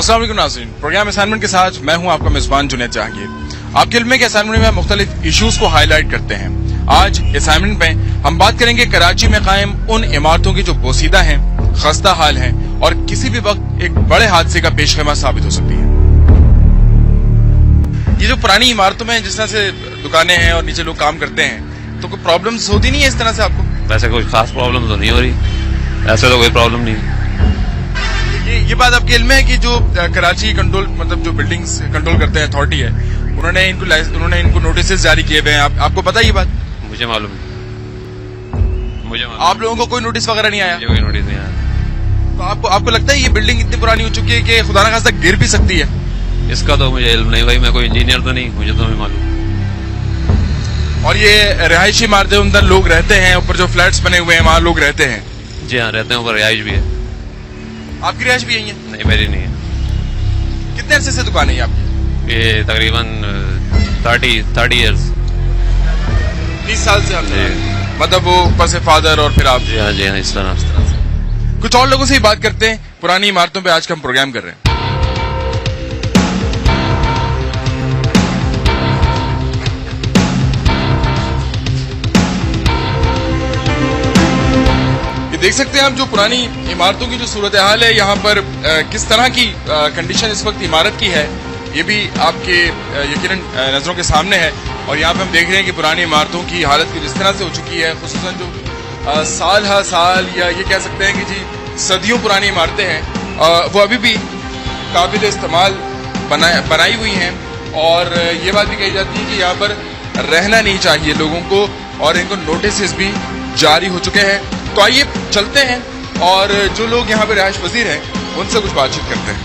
अस्सलाम वालेकुम नाज़रीन, प्रोग्राम असाइनमेंट के साथ मैं हूं आपका मेजबान जुनैद जहांगीर। आपके इल्म में के असाइनमेंट में मुख्तलिफ इश्यूज को हाईलाइट करते हैं। आज असाइनमेंट में हम बात करेंगे कराची में कायम उन इमारतों की जो पोसीदा हैं, खस्ता हाल हैं और किसी भी वक्त एक बड़े हादसे का पेशखैमा साबित हो सकती है। ये जो पुरानी इमारतों में जिस तरह से दुकानें हैं और नीचे लोग काम करते हैं, तो कोई प्रॉब्लम्स होती नहीं है इस तरह से आपको? वैसे कोई खास प्रॉब्लम तो नहीं हो रही, ऐसे तो कोई प्रॉब्लम नहीं। ये बात आपके इल्म में है कि जो कराची कंट्रोल मतलब जो बिल्डिंग्स कंट्रोल करते हैं अथॉरिटी है, उन्होंने इनको नोटिस जारी किए हुए हैं। आपको पता है ये बात? मुझे मालूम आप लोगों को कोई नोटिस वगैरह नहीं आया? कोई नोटिस नहीं आया। तो आपको लगता है ये बिल्डिंग इतनी पुरानी हो चुकी है कि खुदा ना खास्ता गिर भी सकती है? इसका तो मुझे इल्म नहीं भाई, मैं कोई इंजीनियर तो नहीं, मुझे तो नहीं मालूम। और ये रिहायशी इमारतें, अंदर लोग रहते हैं, ऊपर जो फ्लैट्स बने हुए हैं वहाँ लोग रहते हैं? जी हाँ, रहते हैं, ऊपर रिहाइश भी है। आपकी रिहाइश भी यही है? नहीं, मेरी नहीं है। कितने अरसे से दुकान है ये आपकी? ये तकरीबन 30 ईयर्स। 30 साल से? मतलब वो ऊपर से फादर और फिर आप? जी हाँ, इस तरह से। कुछ और लोगों से ही बात करते हैं पुरानी इमारतों पे आज का हम प्रोग्राम कर रहे हैं। देख सकते हैं आप जो पुरानी इमारतों की जो सूरत हाल है, यहाँ पर किस तरह की कंडीशन इस वक्त इमारत की है, ये भी आपके यकीनन नजरों के सामने है। और यहाँ पे हम देख रहे हैं कि पुरानी इमारतों की हालत की जिस तरह से हो चुकी है, खुसूसन जो साल हा साल या ये कह सकते हैं कि जी सदियों पुरानी इमारतें हैं, वो अभी भी काबिल इस्तेमाल बनाई हुई हैं। और ये बात भी कही जाती है कि यहाँ पर रहना नहीं चाहिए लोगों को, और इनको नोटिस भी जारी हो चुके हैं। तो आइए चलते हैं और जो लोग यहाँ पे रिहायश पजीर हैं उनसे कुछ बातचीत करते हैं।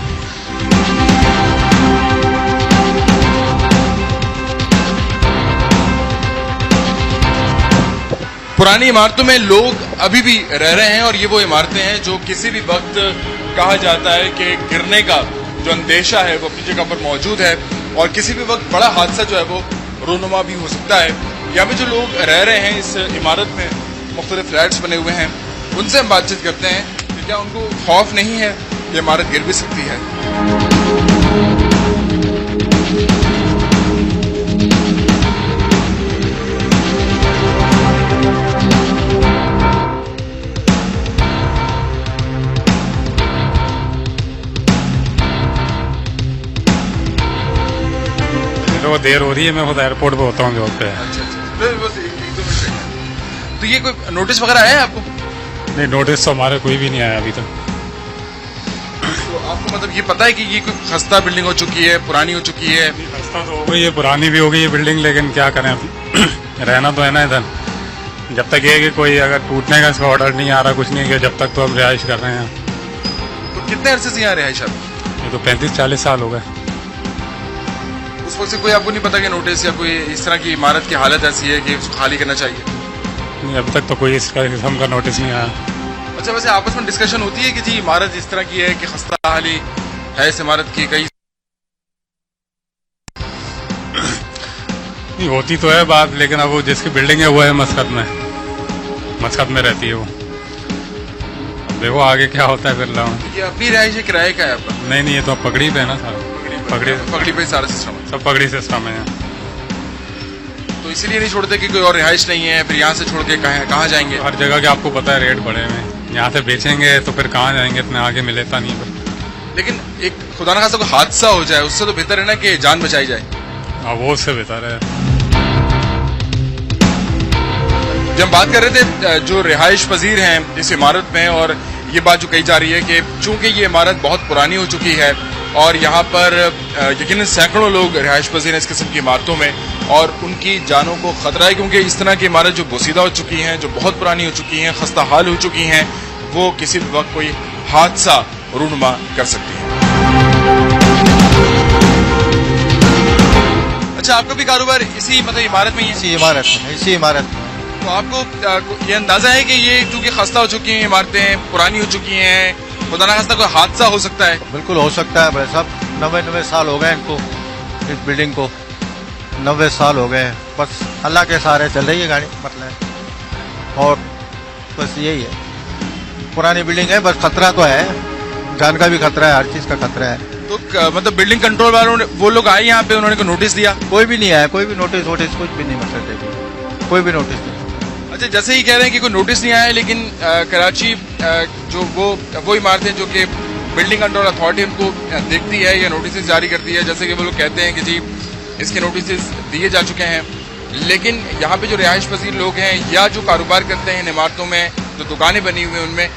पुरानी इमारतों में लोग अभी भी रह रहे हैं और ये वो इमारतें हैं जो किसी भी वक्त कहा जाता है कि गिरने का जो अंदेशा है वो अपनी जगह पर मौजूद है और किसी भी वक्त बड़ा हादसा जो है वो रोनुमा भी हो सकता है। यहाँ पे जो लोग रह रहे हैं इस इमारत में मुख्तलिफ फ्लैट्स बने हुए हैं, उनसे हम बातचीत करते हैं कि क्या उनको खौफ नहीं है कि इमारत गिर भी सकती है। तो देर हो रही है, मैं खुद एयरपोर्ट पे होता हूँ जॉब पे। अच्छा। तो ये कोई नोटिस वगैरह आया है आपको? नहीं, नोटिस तो हमारे कोई भी नहीं आया अभी तक। तो आपको मतलब ये पता है कि ये कोई खस्ता बिल्डिंग हो चुकी है, पुरानी हो चुकी है? खस्ता तो हो गई है, पुरानी भी हो गई है बिल्डिंग, लेकिन क्या करें अभी रहना तो है ना इधर। जब तक ये कि कोई अगर टूटने का इसका ऑर्डर नहीं आ रहा, कुछ नहीं किया, जब तक तो अब रिहाइश कर रहे हैं। तो कितने अरसे से यहाँ रिहाइश है? ये तो 35-40 साल हो गए। उस वक्त से कोई आपको नहीं पता कि नोटिस या कोई इस तरह की इमारत की हालत ऐसी है कि उसको खाली करना चाहिए? नहीं, अभी तक तो कोई इस किस्म का नोटिस नहीं आया। अच्छा, वैसे आपस में डिस्कशन होती है कि जी इमारत इस तरह की है कि खस्ता हाली है इस इमारत की? कई नहीं होती तो है बात, लेकिन अब वो जिसकी बिल्डिंग है वो है मस्कत में रहती है वो। अब देखो आगे क्या होता है फिर। ये अपनी रिहाइश है, किराए का है आपका? नहीं, ये तो पगड़ी पे है ना सारा। पगड़ी पे सारा सिस्टम है? सब पगड़ी सिस्टम है। तो इसीलिए नहीं छोड़ते कि कोई और रिहाइश नहीं है, फिर यहाँ से छोड़ के कहाँ जाएंगे? हर जगह के आपको पता है रेट बढ़े हुए हैं, यहाँ से बेचेंगे तो फिर कहाँ जाएंगे, इतना आगे मिलेता नहीं है। लेकिन एक खुदा ना खास्ता कोई हादसा हो जाए, उससे तो बेहतर है ना कि जान बचाई जाए। वो उससे बेहतर है। जब हम बात कर रहे थे जो रिहाइश पजीर हैं इस इमारत में, और ये बात जो कही जा रही है कि चूंकि ये इमारत बहुत पुरानी हो चुकी है और यहाँ पर यकीनन सैकड़ों लोग रिहाइश पजीर हैं इस किस्म की इमारतों में, और उनकी जानों को खतरा है क्योंकि इस तरह की इमारत जो बोसीदा हो चुकी हैं, जो बहुत पुरानी हो चुकी हैं, खस्ता हाल हो चुकी हैं, वो किसी भी वक्त कोई हादसा रूनुमा कर सकती हैं। अच्छा, आपका भी कारोबार इसी मतलब इमारत में ही है? इसी इमारत में। तो आपको ये अंदाजा है कि ये चूंकि खस्ता हो चुकी हैं, इमारतें पुरानी हो चुकी हैं, खुदा ना खास्ता कोई हादसा हो सकता है? बिल्कुल हो सकता है भाई साहब। 90 साल हो गए इनको, इस बिल्डिंग को 90 साल हो गए। बस अल्लाह के सहारे चल रही है गाड़ी मतलब, और बस यही है। पुरानी बिल्डिंग है, बस खतरा तो है, जान का भी खतरा है, हर चीज़ का खतरा है। तो मतलब बिल्डिंग कंट्रोल वालों ने वो लोग आए यहाँ पे, उन्होंने कोई नोटिस दिया? कोई भी नहीं आया, कोई भी नोटिस कुछ भी नहीं, मतलब देखिए कोई भी नोटिस नहीं। अच्छा, जैसे ही कह रहे हैं कि कोई नोटिस नहीं आया, लेकिन कराची जो वो इमारतें जो कि बिल्डिंग कंट्रोल अथॉरिटी उनको देखती है या नोटिस जारी करती है, जैसे कि वो लोग कहते हैं कि जी इसके नोटिस दिए जा चुके हैं, लेकिन यहाँ पे जो रिहाइश पजीर लोग हैं या जो कारोबार करते हैं इन इमारतों में, जो दुकानें बनी हुई हैं उनमें,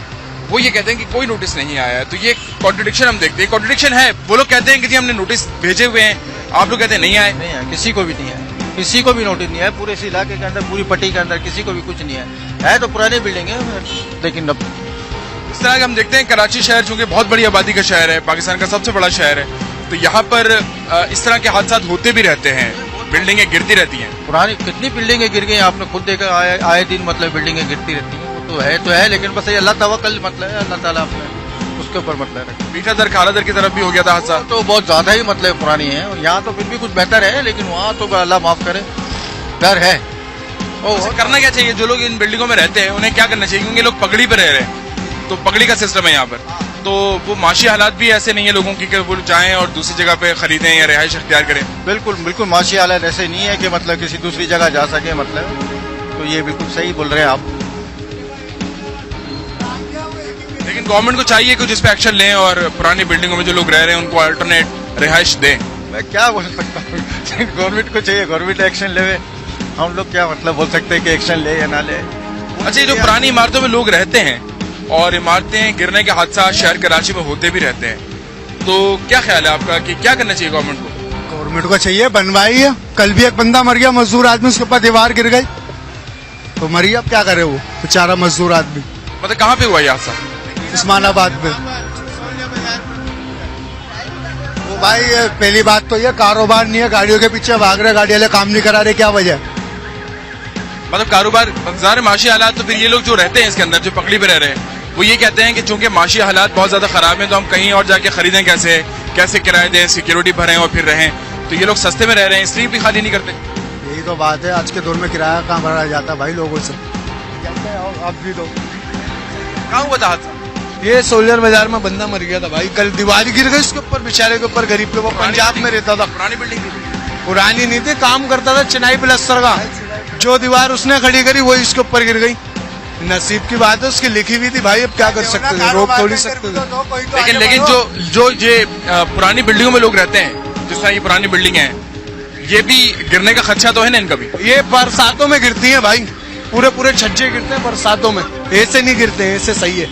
वो ये कहते हैं कि कोई नोटिस नहीं आया है। तो ये कॉन्ट्रडिक्शन हम देखते हैं, कॉन्ट्रडिक्शन है। वो लोग कहते हैं कि जी हमने नोटिस भेजे हुए हैं, आप लोग कहते हैं नहीं आए। नहीं है, किसी को भी नहीं है, किसी को भी नोटिस नहीं है, पूरे इस इलाके के अंदर, पूरी पट्टी के अंदर किसी को भी कुछ नहीं है तो पुरानी बिल्डिंग है, लेकिन अब इस तरह के हम देखते हैं कराची शहर चूंकि बहुत बड़ी आबादी का शहर है, पाकिस्तान का सबसे बड़ा शहर है, तो यहाँ पर इस तरह के हादसा होते भी रहते हैं, बिल्डिंगें गिरती रहती हैं। पुरानी कितनी बिल्डिंगें गिर गई, आपने खुद देखा, आए दिन मतलब बिल्डिंगें गिरती रहती हैं। वो तो है, लेकिन बस ये अल्लाह तवक्कल मतलब है, अल्लाह ताला अपने उसके ऊपर मतलब है। मीठा दर खाला दर की तरफ भी हो गया था हादसा, तो बहुत ज्यादा ही मतलब पुरानी है, यहाँ तो फिर भी कुछ बेहतर है, लेकिन वहाँ तो अल्लाह माफ करे, डर है। वैसे करना क्या चाहिए? जो लोग इन बिल्डिंगों में रहते हैं उन्हें क्या करना चाहिए? क्योंकि लोग पगड़ी पर रह रहे हैं, तो पगड़ी का सिस्टम है यहाँ पर, तो वो माशी हालात भी ऐसे नहीं है लोगों की कि वो जाएं और दूसरी जगह पे खरीदें या रिहाइश अख्तियार करें। बिल्कुल बिल्कुल, माशी हालात ऐसे नहीं है कि मतलब किसी दूसरी जगह जा सके, मतलब तो ये बिल्कुल सही बोल रहे हैं आप। लेकिन गवर्नमेंट को चाहिए कुछ इस पे एक्शन लें और पुरानी बिल्डिंगों में जो लोग रह रहे हैं उनको अल्टरनेट रिहाइश दें। मैं क्या बोल सकता हूँ गवर्नमेंट को चाहिए, गवर्नमेंट एक्शन ले, हम लोग क्या मतलब बोल सकते हैं कि एक्शन ले या ना ले। अच्छा, ये जो पुरानी इमारतों में लोग रहते हैं और इमारतें गिरने के हादसा शहर कराची में होते भी रहते हैं, तो क्या ख्याल है आपका कि क्या करना चाहिए गवर्नमेंट को? गवर्नमेंट को चाहिए बनवाई है। कल भी एक बंदा मर गया, मजदूर आदमी, उसके ऊपर दीवार गिर गई तो मरी, अब क्या करे वो बेचारा मजदूर आदमी। मतलब कहाँ पे हुआ ये हादसा? उस्मानाबाद में। वो भाई पहली बात तो ये कारोबार नहीं है, गाड़ियों के पीछे भाग रहे, गाड़ी वाले काम नहीं करा रहे, क्या वजह? मतलब कारोबार ज़ाहिर माशी हालात, तो फिर ये लोग जो रहते हैं इसके अंदर, जो पगड़ी पे रह रहे हैं, वो ये कहते हैं कि चूंकि माशी हालात बहुत ज्यादा खराब हैं तो हम कहीं और जाके खरीदें, कैसे किराए दें, सिक्योरिटी भरें और फिर रहें, तो ये लोग सस्ते में रह रहे हैं इसलिए भी खाली नहीं करते। यही तो बात है, आज के दौर में किराया कहाँ भरा जाता है भाई लोगों से। अब भी लोग कहाँ हुआ था हादसा? ये सोलर बाजार में बंदा मर गया था भाई, कल दीवार गिर गई उसके ऊपर, बेचारे के ऊपर, गरीब के। वो पंजाब में रहता था, पुरानी बिल्डिंग थी? पुरानी नहीं थी, काम करता था चिनाई प्लास्टर का, जो दीवार उसने खड़ी करी वो इसके ऊपर गिर गई। नसीब की बात है, उसकी लिखी हुई थी भाई, अब क्या कर सकते थे, रोक थोड़ी सकते थे। लेकिन जो ये पुरानी बिल्डिंगों में लोग रहते हैं, जिस तरह ये पुरानी बिल्डिंग है, ये भी गिरने का खदशा तो है ना इनका भी? ये बरसातों में गिरती है भाई, पूरे छज्जे गिरते हैं बरसातों में, ऐसे नहीं गिरते हैं, ऐसे सही है।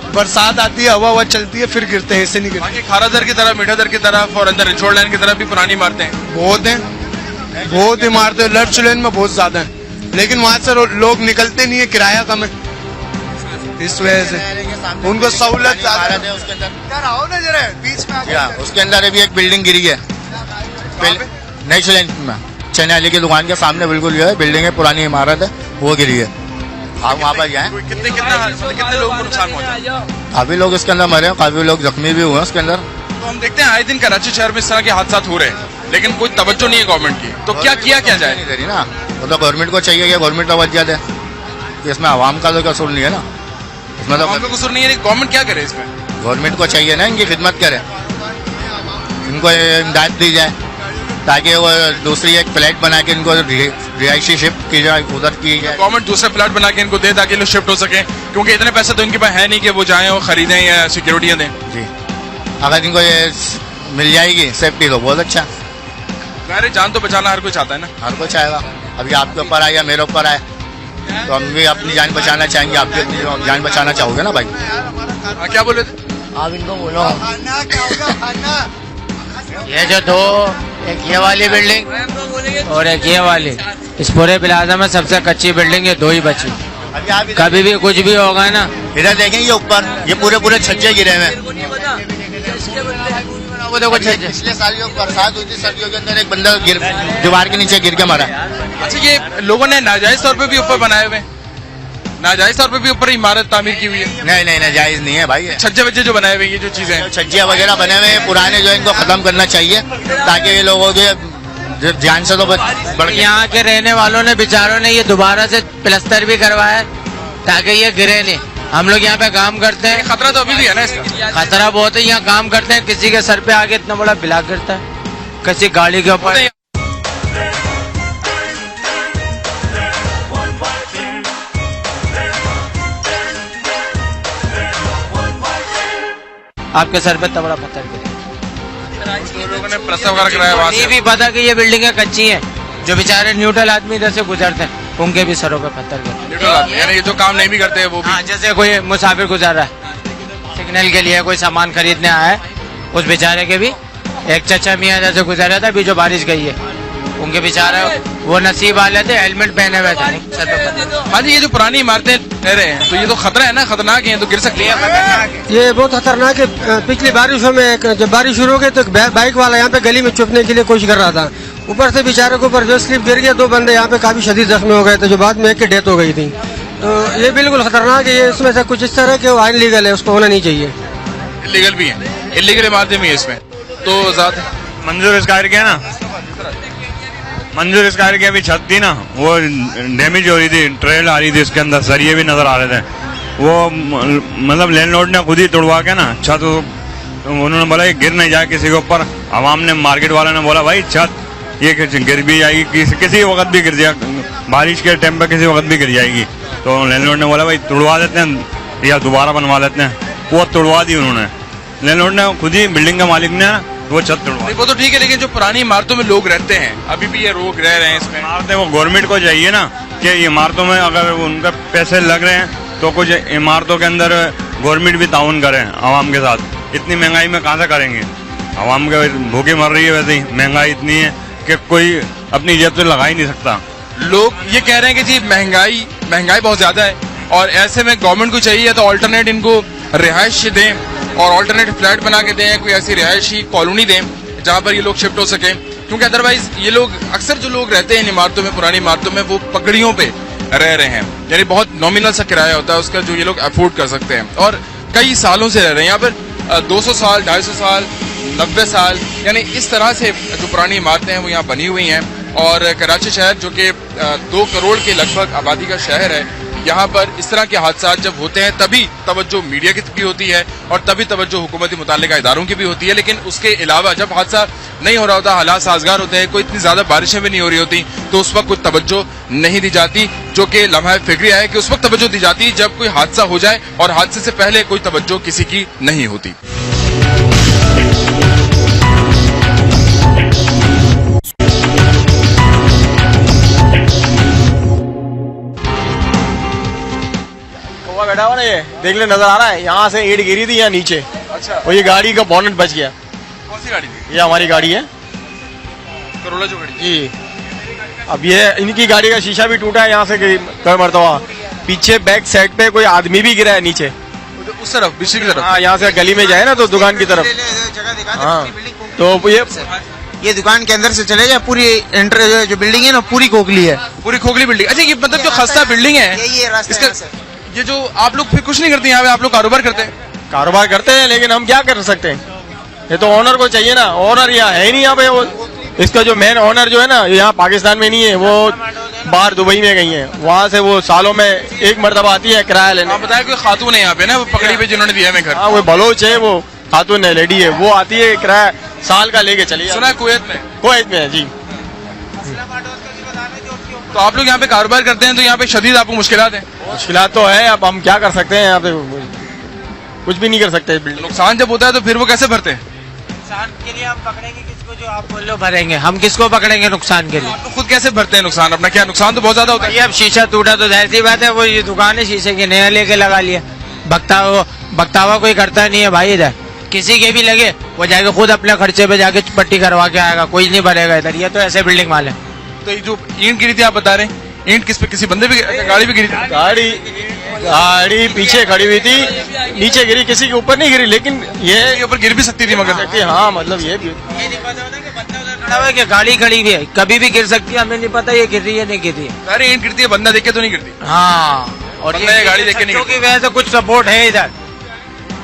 बरसात आती है, हवा चलती है, फिर गिरते हैं, ऐसे नहीं गिरते। बाकी खारा दर की तरफ, मीठा दर की तरफ और अंदर रिचोड़ लाइन की तरफ भी पुरानी इमारतें हैं, बहुत इमारतें, लर्च लेन में बहुत ज्यादा है, लेकिन वहां से लोग निकलते नहीं है, किराया कम है, इस वजह से उनको सहूलत ज्यादा है। उसके अंदर बीच में उसके अंदर अभी एक बिल्डिंग गिरी है, नई चैलेंज में चने अली की दुकान के सामने बिल्कुल जो है बिल्डिंग है, पुरानी इमारत है, वो गिरी है। आप वहाँ पर जाए, कितने लोगों को नुकसान पहुंचा? काफी लोग इसके अंदर मरे हैं, काफी लोग जख्मी भी हुए हैं उसके अंदर। तो हम देखते हैं आए दिन कराची शहर में इस तरह के हादसा हो रहे हैं, लेकिन कोई तवज्जो नहीं है गवर्नमेंट की, तो क्या किया जाए? नहीं करी ना, वो तो गवर्नमेंट को चाहिए कि गवर्नमेंट तवज्जो दे, कि इसमें आवाम का तो कसूर नहीं है ना, इसमें तो का कसूर नहीं है, गवर्नमेंट क्या करे इसमें? गवर्नमेंट को चाहिए ना इनकी खिदमत करे, इनको इमदाद दी जाए, ताकि वो दूसरी एक फ्लैट बना के इनको रिहायशी शिफ्ट की जाए, उधर की जाए। गवर्नमेंट दूसरे फ्लैट बना के इनको दे ताकि लोग शिफ्ट हो सके, क्योंकि इतने पैसे तो इनके पास है नहीं कि वो जाएं और खरीदें या सिक्योरिटियां दें। जी, अगर इनको ये मिल जाएगी सेफ्टी तो बहुत अच्छा। ज़ाहिर जान तो बचाना हर कोई चाहता है ना, हर कोई चाहेगा। अभी आपके ऊपर आए या मेरे ऊपर आए तो हम भी अपनी जान बचाना चाहेंगे, आप भी अपनी जान बचाना चाहोगे ना भाई। क्या बोले थे आप इनको बोलो, ये जो दो, एक ये वाली बिल्डिंग और एक ये वाली, इस पूरे प्लाजा में सबसे कच्ची बिल्डिंग ये दो ही बची। कभी भी कुछ भी होगा ना, इधर देखें ये ऊपर ये पूरे छज्जे गिरे हुए, वो देखो छज्जे। पिछले साल जो बरसात हुई थी सर्दियों के अंदर, एक बंदा दीवार के नीचे गिर के मरा। अच्छा, ये लोगों ने नाजायज तौर पे भी ऊपर बनाए हुए, नाजायज तौर पे भी ऊपर इमारत तामीर की हुई है? नहीं नाजायज नहीं है भाई, छज्जे वज्जे जो बनाए हुए, ये जो चीजें छज्जे वगैरह बने हुए पुराने जो है इनको खत्म करना चाहिए, ताकि ये लोगों के ध्यान से तो बढ़। यहाँ के रहने वालों ने बेचारों ने ये दोबारा से प्लास्टर भी करवाया ताकि ये गिरे नहीं। हम लोग यहाँ पे काम करते हैं, खतरा तो अभी भी है ना इसका? खतरा बहुत है। यहाँ काम करते हैं, किसी के सर पे आके इतना बड़ा ब्लॉक गिरता है, किसी गाड़ी के ऊपर। आपके सर पे इतना बड़ा पत्थर गिरे। तो लोगों ने प्रस्ताव वगैरह कराया वहाँ ये से? भी पता कि ये बिल्डिंगें कच्ची हैं, जो बेचारे न्यूट्रल आदमी इधर से गुजरते हैं उनके भी सरों पे पत्थर गिरे। न्यूट्रल आदमी, यानी ये जो काम नहीं भी करते हैं वो भी? हाँ, जैसे कोई मुसाफिर गुजर रहा है सिग्नल के लिए, कोई सामान खरीदने आया है, उस बेचारे के भी एक चचा मियाँ जैसे गुजर रहा था, अभी जो बारिश गई है उनके बेचारा वो नसीब वाले थे, हेलमेट पहने हुए थे, सर पे पत्थर। हाँ जी, ये जो पुरानी इमारतें रह रहे हैं तो ये तो खतरा है ना, खतरनाक है, तो गिर सकती है। ये बहुत खतरनाक है। पिछली बारिशों में जब बारिश शुरू हो गई तो बाइक वाला यहाँ पे गली में छुपने के लिए कोशिश कर रहा था, ऊपर से बेचारे को ऊपर जो स्लिप गिर गया, 2 बंदे यहाँ पे काफी शदीद जख्मी हो गए थे, जो बाद में एक की डेथ हो गई थी। तो ये बिल्कुल खतरनाक है। ये इसमें से कुछ इस तरह के अनलीगल है, उसको होना नहीं चाहिए। इलीगल भी है, इलीगल इमारतें भी है इसमें तो ज्यादा। मंजूर इसकार किया ना, मंजूर इसकार की अभी छत थी ना, वो डैमेज हो रही थी, ट्रेल आ रही थी, उसके अंदर सरिये भी नजर आ रहे थे। वो मतलब लैंडलॉर्ड ने खुद ही तोड़वा के ना छत, उन्होंने बोला ये गिर नहीं जाए किसी के ऊपर। आवाम ने, मार्केट वाला ने बोला भाई छत ये गिर भी जाएगी, किसी वक्त भी गिर जाए, बारिश के टाइम पर किसी वक्त भी गिर जाएगी। तो लैंडलॉर्ड ने बोला भाई तोड़वा देते हैं या दोबारा बनवा लेते हैं, वो तोड़वा दी उन्होंने। लैंडलॉर्ड ने खुद ही, बिल्डिंग का मालिक ने वो छत तोड़वा। वो तो ठीक है, लेकिन जो पुरानी इमारतों में लोग रहते हैं अभी भी ये लोग रह रहे हैं इसमें। इमारतें वो गवर्नमेंट को चाहिए ना कि इमारतों में अगर उनका पैसे लग रहे हैं तो कुछ इमारतों के अंदर गवर्नमेंट भी ताउन करे आवाम के साथ। इतनी महंगाई में कहाँ से करेंगे, आवाम के भूखे मर रही है, वैसे ही महंगाई इतनी है कि कोई अपनी जेब से लगा ही नहीं सकता। लोग ये कह रहे हैं कि जी महंगाई बहुत ज्यादा है और ऐसे में गवर्नमेंट को चाहिए तो ऑल्टरनेट इनको रिहाइश दें और ऑल्टरनेट फ्लैट बना के दें, कोई ऐसी रिहायशी कॉलोनी दें जहां पर ये लोग शिफ्ट हो सके, क्योंकि अदरवाइज ये लोग अक्सर जो लोग रहते हैं इन इमारतों में, पुरानी इमारतों में, वो पगड़ियों पे रह रहे हैं, यानी बहुत नॉमिनल सा किराया होता है उसका जो ये लोग अफोर्ड कर सकते हैं और कई सालों से रह रहे हैं यहाँ पर। 200 साल, 250 साल, 90 साल, यानी इस तरह से जो पुरानी इमारतें हैं वो यहाँ बनी हुई हैं। और कराची शहर जो कि 2 करोड़ के लगभग आबादी का शहर है, यहाँ पर इस तरह के हादसा जब होते हैं तभी तवज्जो मीडिया की भी होती है और तभी तवज्जो हुकूमती मुताल्लिका इदारों की भी होती है। लेकिन उसके अलावा जब हादसा नहीं हो रहा होता, हालात साजगार होते हैं, कोई इतनी ज्यादा बारिशें भी नहीं हो रही होती, तो उस वक्त कोई तवज्जो नहीं दी जाती, जो कि लम्हा फिक्रिया है कि उस वक्त तवज्जो दी जाती जब कोई हादसा हो जाए और हादसे से पहले कोई तवज्जो किसी की नहीं होती। बैठा हुआ ना, ये देख ले, नजर आ रहा है, यहाँ से ईंट गिरी थी यहाँ नीचे। अच्छा, और ये गाड़ी का बोनेट बच गया। कौन सी गाड़ी थी? ये हमारी गाड़ी है, करोला जो गाड़ी जी। अब ये इनकी गाड़ी का शीशा भी टूटा है यहाँ से कई मरतबा। पीछे बैक साइड पे कोई आदमी भी गिरा है नीचे, उस तरफ, पीछे की तरफ। हाँ, यहाँ से गली में जाए ना तो दुकान की तरफ। हाँ, तो ये दुकान के अंदर से चले जाए, पूरी एंटर जो बिल्डिंग है ना पूरी खोखली है, पूरी खोखली बिल्डिंग। अच्छा, ये मतलब जो खस्ता बिल्डिंग है, ये रास्ता इसका ये जो आप लोग फिर कुछ नहीं करते यहाँ पे, आप लोग कारोबार करते हैं? कारोबार करते हैं, लेकिन हम क्या कर सकते हैं, ये तो ओनर को चाहिए ना। ओनर यहाँ है ही नहीं यहाँ पे। वो इसका जो मेन ओनर जो है ना, यहाँ पाकिस्तान में नहीं है, वो बाहर दुबई में गई है। वहाँ से वो सालों में एक मरतबा आती है किराया लेने। आप बताया कोई खातून है यहाँ पे ना, वो पकड़ी पे जिन्होंने दिया है घर। हाँ, वो बलोच है, वो खातून है, लेडी है, वो आती है किराया साल का लेके चली। सुना है कुवैत में? कुवैत में है जी। तो आप लोग यहाँ पे कारोबार करते हैं तो यहाँ पे शदीद आपको मुश्किलात हैं? मुश्किलात तो है, अब हम क्या कर सकते हैं, यहाँ पे कुछ भी नहीं कर सकते। नुकसान जब होता है तो फिर वो कैसे भरते हैं? नुकसान के लिए हम पकड़ेंगे किसको, जो आप बोल लो भरेंगे, हम किसको पकड़ेंगे नुकसान के लिए? आप लोग खुद कैसे भरते हैं नुकसान अपना? क्या नुकसान तो बहुत ज्यादा होता है। ये अब शीशा टूटा तो जाहिर सी बात है, वो ये दुकान है शीशे की, नया लेके लगा लिया। बख्तावा कोई करता नहीं है भाई इधर, किसी के भी लगे वो जाके खुद अपने खर्चे पे जाके पट्टी करवा के आएगा, कोई नहीं भरेगा इधर। ये तो ऐसे बिल्डिंग वाले। तो ये जो ईंट गिरी थी आप बता रहे हैं, ईंट किस पे, किसी बंदे पे, गाड़ी पे गिरी थी? गाड़ी पीछे खड़ी हुई थी, नीचे गिरी, किसी के ऊपर नहीं गिरी, लेकिन ये ऊपर गिर भी सकती थी मगर। हाँ, मतलब ये भी नहीं पता होता कि बंदा उधर खड़ा हुआ है कि गाड़ी खड़ी हुई है, कभी भी गिर सकती है, हमें नहीं पता ये गिर रही है नहीं गिर रही है। अरे ईंट गिरती है, बंदा देख के तो नहीं गिरती। हाँ, और ये गाड़ी देख के नहीं की वजह से कुछ सपोर्ट है इधर।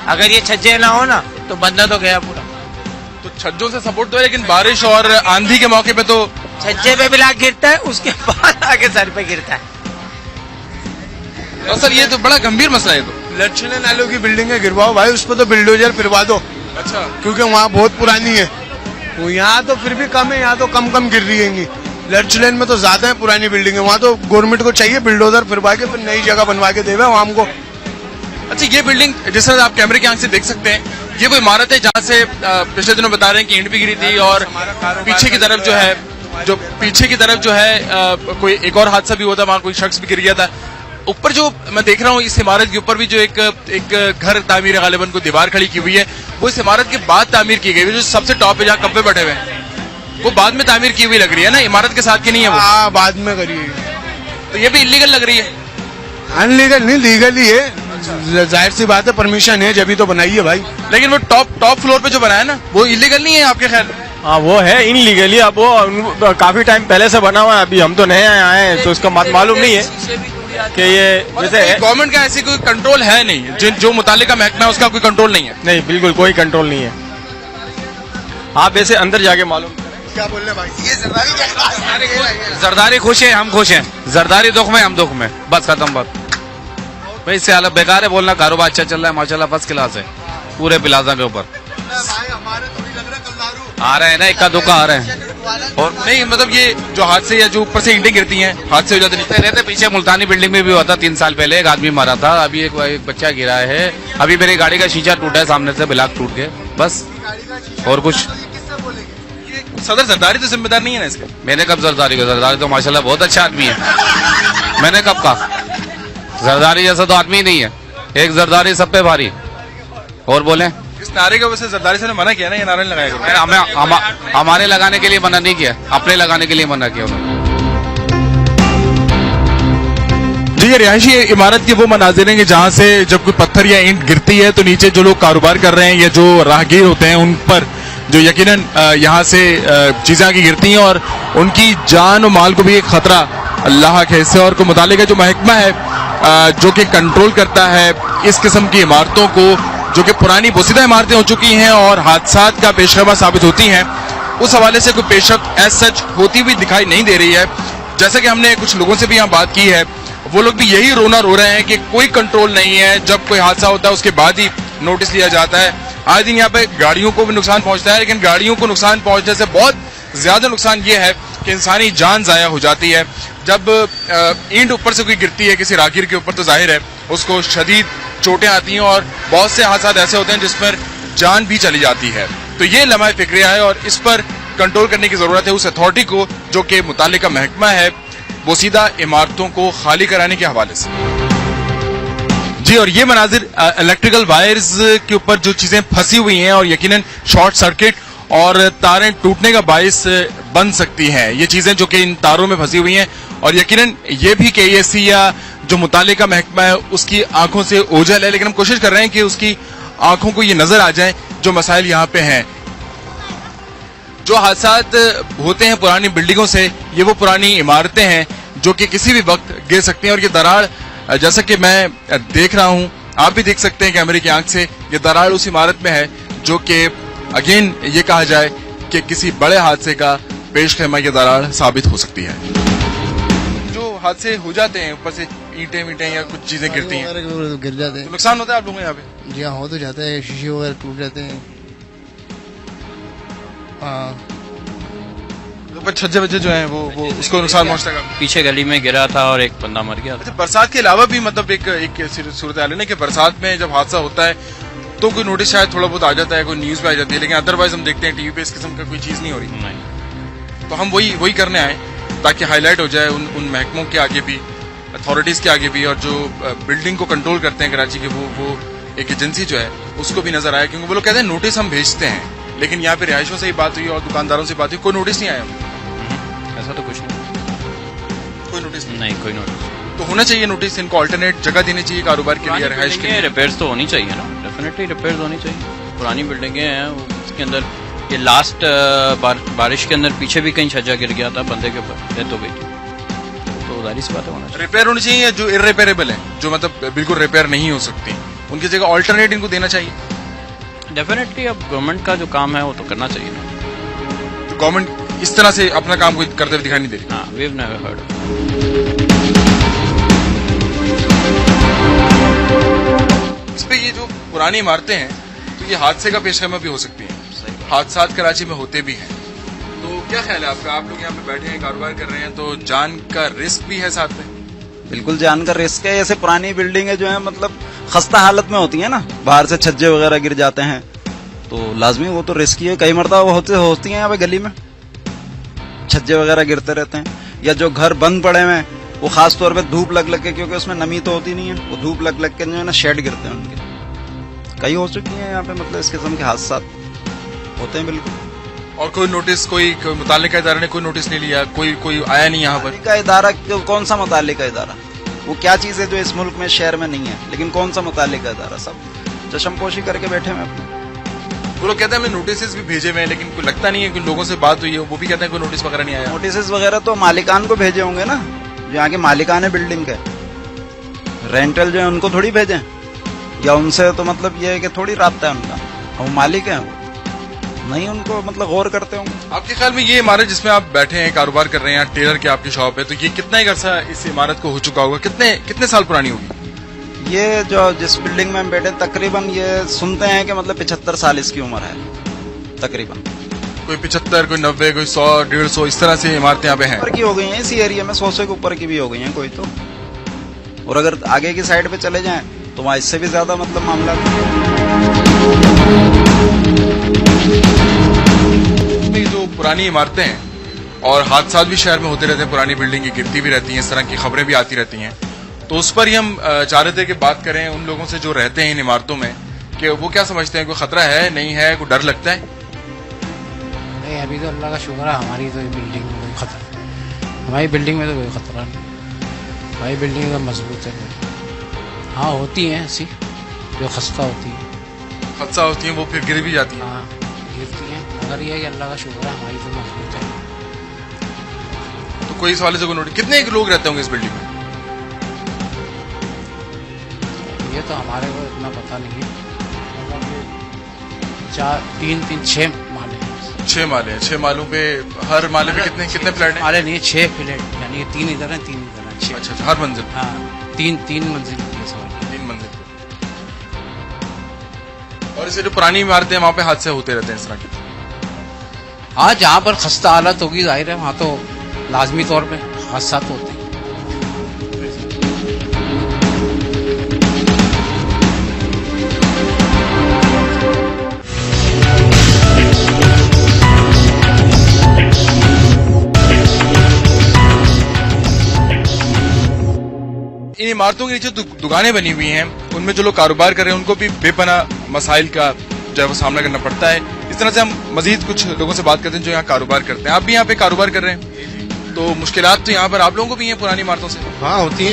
अगर ये छज्जे ना हो ना तो बंदा तो गया पूरा। तो छज्जों से सपोर्ट तो है, लेकिन बारिश और आंधी के मौके पे तो छज्जे पे ब्लॉक गिरता है, उसके बाद आगे सर पे गिरता है। सर ये तो बड़ा गंभीर मसला है। तो लक्ष्मण नालों की बिल्डिंग है, गिरवाओ भाई, उस पर तो बिल्डोजर फिरवा दो। अच्छा, क्योंकि वहाँ बहुत पुरानी है, वो यहाँ तो फिर भी कम है, यहाँ तो कम गिर रही है। लर्चलैंड में तो ज्यादा है पुरानी बिल्डिंग है, वहाँ तो गवर्नमेंट को चाहिए बिल्डोजर फिरवा के फिर नई जगह बनवा के देवे वहाँ हमको। अच्छा, ये बिल्डिंग जिस तरह आप कैमरे की आंख से देख सकते हैं, ये वो इमारत है जहाँ से पिछले दिनों बता रहे हैं कि ईंट भी गिरी थी और पीछे की तरफ जो है कोई एक और हादसा भी हुआ था, वहाँ कोई शख्स भी गिर गया था। ऊपर जो मैं देख रहा हूँ, इस इमारत के ऊपर भी जो एक घर तामीर है, गालिबन को दीवार खड़ी की हुई है, वो इस इमारत के बाद तामीर की गई है। जो सबसे टॉप पे जहाँ कब्बे बैठे हुए हैं, वो बाद में तामीर की हुई लग रही है ना, इमारत के साथ की नहीं है वो। हाँ, बाद में करी है। तो ये भी इलीगल लग रही है। अनलीगल नहीं, लीगल ही है, जाहिर सी बात है, परमिशन है जब तो बनाई है भाई। लेकिन वो टॉप फ्लोर पे जो बनाया ना, वो इलीगल नहीं है आपके ख्याल? हाँ, वो है इनलीगली। अब वो काफी टाइम पहले से बना हुआ है, अभी हम तो नए आए हैं तो इसका मालूम नहीं है कि ये वैसे गवर्नमेंट का ऐसी कोई कंट्रोल है नहीं, जो मुतालिका महकमा है उसका कोई कंट्रोल नहीं है। नहीं, बिल्कुल कोई कंट्रोल नहीं है। आप ऐसे अंदर जाके मालूम क्या बोल रहे भाई, ये जरदारी जरदारी खुश है, हम खुश हैं। जरदारी दुख में, हम दुख में, बस खत्म बात। भाई इससे हालत बेकार है बोलना। कारोबार अच्छा चल रहा है माशाल्लाह, फर्स्ट क्लास है पूरे प्लाजा के ऊपर। आ रहे हैं ना, इक्का दुक्का आ रहे हैं। और नहीं मतलब ये जो हादसे या जो ऊपर से ईंटें गिरती हैं, हादसे हो जाते नहीं रहते। पीछे मुल्तानी बिल्डिंग में भी हुआ था 3 साल पहले, एक आदमी मारा था, अभी एक बच्चा गिरा है, अभी मेरी गाड़ी का शीशा टूटा है सामने से, ब्लॉक टूट के, बस और कुछ। सदर जरदारी तो जिम्मेदार नहीं है ना इसके? मैंने कब जरदारी को, जरदारी तो माशाल्लाह बहुत अच्छा आदमी है, मैंने कब कहा? जरदारी जैसा तो आदमी ही नहीं है, एक जरदारी सब पे भारी। और बोले इस नारे का वैसे जरदारी से मना किया ना, ये नारा नहीं लगाया करो। हमारे लगाने के लिए मना नहीं किया, अपने लगाने के लिए मना किया उन्होंने। जी, ये रिहायशी इमारत के वो मनाजिर हैं कि जहाँ से जब कोई पत्थर या ईंट गिरती है तो नीचे जो लोग कारोबार कर रहे हैं या जो राहगीर होते हैं उन पर जो यकीनन यहाँ से चीजें आके गिरती हैं और उनकी जान और माल को भी एक खतरा अल्लाह के हिस्से। और को मुतालिका जो महकमा है जो कि कंट्रोल करता है इस किस्म की इमारतों को, जो कि पुरानी बोसीदा इमारतें हो चुकी हैं और हादसात का पेशवा साबित होती हैं, उस हवाले से कोई पेशरफ्त एज सच होती हुई दिखाई नहीं दे रही है। जैसा कि हमने कुछ लोगों से भी यहाँ बात की है, वो लोग भी यही रोना रो रहे हैं कि कोई कंट्रोल नहीं है, जब कोई हादसा होता है उसके बाद ही नोटिस लिया जाता है। आए दिन यहाँ पे गाड़ियों को भी नुकसान पहुंचता है, लेकिन गाड़ियों को नुकसान पहुंचने से बहुत ज्यादा नुकसान ये है कि इंसानी जान जाया हो जाती है। जब ईंट ऊपर से कोई गिरती है किसी राहगीर के ऊपर तो जाहिर है उसको शदीद चोटें आती हैं और बहुत से हादसा ऐसे होते हैं जिस पर जान भी चली जाती है। तो ये लम्हा फिक्रिया है और इस पर कंट्रोल करने की जरूरत है उस अथॉरिटी को जो कि मुतालिका महकमा है बोसीदा इमारतों को खाली कराने के हवाले से। जी, और ये मनाजिर इलेक्ट्रिकल वायर्स के ऊपर जो चीजें फंसी हुई हैं और यकीनन शॉर्ट सर्किट और तारें टूटने का बायस बन सकती हैं, ये चीजें जो कि इन तारों में फंसी हुई हैं और यकीनन ये भी केएससी या जो मुतालिका महकमा है उसकी आंखों से ओझल है, लेकिन हम कोशिश कर रहे हैं कि उसकी आंखों को ये नजर आ जाए जो मसाइल यहाँ पे हैं। जो हादसात होते हैं पुरानी बिल्डिंगों से, ये वो पुरानी इमारतें हैं जो कि किसी भी वक्त गिर सकती हैं और ये दरार जैसा कि मैं देख रहा हूं, आप भी देख सकते हैं कैमरे की आंख से, ये दरार उस इमारत में है जो कि अगेन ये कहा जाए कि किसी बड़े हादसे का पेशखेमा ये दरार साबित हो सकती है। जो हादसे हो जाते हैं ऊपर से ईंटें वींटें या कुछ चीजें गिरती हैं, गिर जाते हैं, तो नुकसान होता है आप लोगों को यहाँ पे? जी हाँ, हो तो जाता है, शीशे वगैरह टूट जाते हैं। हाँ, छज्जे वज्जे जो है वो उसको नुकसान पहुंचता है। पीछे गली में गिरा था और एक बंदा मर गया। अच्छा, बरसात के अलावा भी मतलब एक सूरत हाल है ना कि बरसात में जब हादसा होता है तो कोई नोटिस शायद थोड़ा बहुत आ जाता है, कोई न्यूज पे आ जाती है, लेकिन अदरवाइज हम देखते हैं टीवी पे इस किस्म का कोई चीज नहीं हो रही। नहीं, तो हम वही करने आए ताकि हाईलाइट हो जाए उन महकमों के आगे भी, अथॉरिटीज के आगे भी, और जो बिल्डिंग को कंट्रोल करते हैं कराची के वो एक एजेंसी जो है उसको भी नजर आया, क्योंकि वो लोग कहते हैं नोटिस हम भेजते हैं, लेकिन यहाँ पे रिहायशों से ही बात हुई और दुकानदारों से बात हुई, कोई नोटिस नहीं आया। ऐसा तो कुछ नहीं, कोई नोटिस नहीं, कोई नोटिस तो होना चाहिए। नोटिस इनको अल्टरनेट जगह देनी चाहिए कारोबार के लिए, रिहायश के लिए। रिपेयर्स तो होनी चाहिए ना, डेफिनेटली रिपेयर्स होनी चाहिए। पुरानी बिल्डिंगें हैं, उसके अंदर ये लास्ट बारिश के अंदर पीछे भी कहीं छज्जा गिर गया था, बंदे के ऊपर डेथ हो गई थी, तो जाहिर सी बात है होना चाहिए। रिपेयर होनी चाहिए, जो इर्रिपेयरेबल है, जो मतलब बिल्कुल रिपेयर नहीं हो सकती, उनकी जगह ऑल्टरनेट इनको देना चाहिए। डेफिनेटली अब गवर्नमेंट का जो काम है वो तो करना चाहिए ना। तो गवर्नमेंट इस तरह से अपना काम कोई करते हुए दिखाई नहीं दे रही। हाँ, वी हैव नेवर हर्ड। जो पुरानी इमारतें हैं तो ये हादसे का पेशखैमा भी हो सकती हैं, हादसात कराची में होते भी हैं। तो क्या ख्याल है आपका? आप लोग यहाँ पे बैठे हैं, कारोबार कर रहे हैं, तो जान का रिस्क भी है साथ में? बिल्कुल जान का रिस्क है। ऐसे पुरानी बिल्डिंगें जो है मतलब खस्ता हालत में होती है ना, बाहर से छज्जे वगैरह गिर जाते हैं तो लाजमी वो तो रिस्की है। कई मरतबा होती है यहाँ पे गली में छज्जे वगैरह गिरते रहते हैं, या जो घर बंद पड़े हुए हैं वो खास तौर पे धूप लग के, क्योंकि उसमें नमी तो होती नहीं है, वो धूप लग के जो है ना शेड गिरते हैं उनके। कई हो चुकी हैं यहाँ पे मतलब इस किस्म के हादसा होते हैं बिल्कुल। और कोई नोटिस, कोई मुताल्लिका इदारे ने कोई नोटिस नहीं लिया? कोई आया नहीं यहाँ पर? का इदारा कौन सा मुताल्लिका इदारा? वो क्या चीज है जो इस मुल्क में शहर में नहीं है? लेकिन कौन सा मुताल्लिका इदारा? सब चशमपोशी करके बैठे हैं अपने। वो लोग कहते हैं हमने नोटिस भी भेजे हुए हैं, लेकिन कोई लगता नहीं है। कुछ लोगों से बात हुई है, वो भी कहते हैं कोई नोटिस वगैरह नहीं आया। नोटिस वगैरह तो मालिकान को भेजे होंगे ना, जो यहाँ के मालिकान है बिल्डिंग के, रेंटल जो है उनको थोड़ी भेजें, या उनसे तो मतलब ये है कि थोड़ी राब्ता है उनका, वो मालिक है, वो नहीं उनको मतलब गौर करते होंगे। आपके ख्याल में ये इमारत जिसमें आप बैठे हैं, कारोबार कर रहे हैं, टेलर की आपकी शॉप है, तो ये कितना ही अरसा इस इमारत को हो चुका होगा? कितने साल पुरानी होगी ये? जो जिस बिल्डिंग में हम बैठे तकरीबन ये सुनते हैं कि मतलब 75 साल इसकी उम्र है तकरीबन। कोई 75, कोई 90, कोई 100, 150 इस तरह से इमारतें यहाँ पे हैं। ऊपर की हो गई हैं इसी एरिया में, 100 से ऊपर की भी हो गई हैं कोई तो। और अगर आगे की साइड पे चले जाएं तो वहां इससे भी ज्यादा मतलब मामला। जो पुरानी इमारतें हैं और हादसा भी शहर में होते रहते हैं, पुरानी बिल्डिंगें गिरती भी रहती हैं, इस तरह की खबरें भी आती रहती हैं, तो उस पर ही हम चाह रहे थे कि बात करें उन लोगों से जो रहते हैं इन इमारतों में, कि वो क्या समझते हैं, कोई खतरा है, नहीं है, कोई डर लगता है? नहीं, अभी तो अल्लाह का शुक्र है हमारी तो बिल्डिंग में कोई खतरा नहीं, हमारी बिल्डिंग में तो कोई खतरा नहीं, हमारी बिल्डिंग तो मजबूत है। हाँ होती हैं ऐसी जो खस्ता होती है, खदशा होती हैं, वो फिर गिर भी जाती हैं। हाँ गिरती हैं, मगर ये है कि अल्लाह का शुक्र है हमारी तो मजबूत है। तो कोई इस वाले से कोई नोटिस? कितने लोग रहते होंगे इस बिल्डिंग में? ये तो हमारे को इतना पता नहीं है, मतलब 6 माले हैं। 6 माले हैं। 6 मालों पे, हर माले पे कितने फ्लैट हैं? माले नहीं, 6 फ्लैट, यानी 3 इधर हैं 3 इधर हैं। 6। अच्छा, हर मंजिल? हाँ, 3 मंजिल की सवाल। 3 मंजिल। और इसे जो पुरानी इमारतें हैं वहां पे हादसे होते रहते हैं इस तरह के? हाँ, जहाँ पर खस्ता हालत होगी जाहिर है वहाँ तो लाजमी तौर पे हादसा तो होते हैं। इन इमारतों के नीचे दुकानें बनी हुई हैं, उनमें जो लोग कारोबार कर रहे हैं उनको भी बेपनाह मसाइल का जो है वो सामना करना पड़ता है। इस तरह से हम मजीद कुछ लोगों से बात करते हैं जो यहाँ कारोबार करते हैं। आप भी यहाँ पे कारोबार कर रहे हैं, तो मुश्किलात तो यहाँ पर आप लोगों को भी हैं पुरानी इमारतों से? हाँ होती है।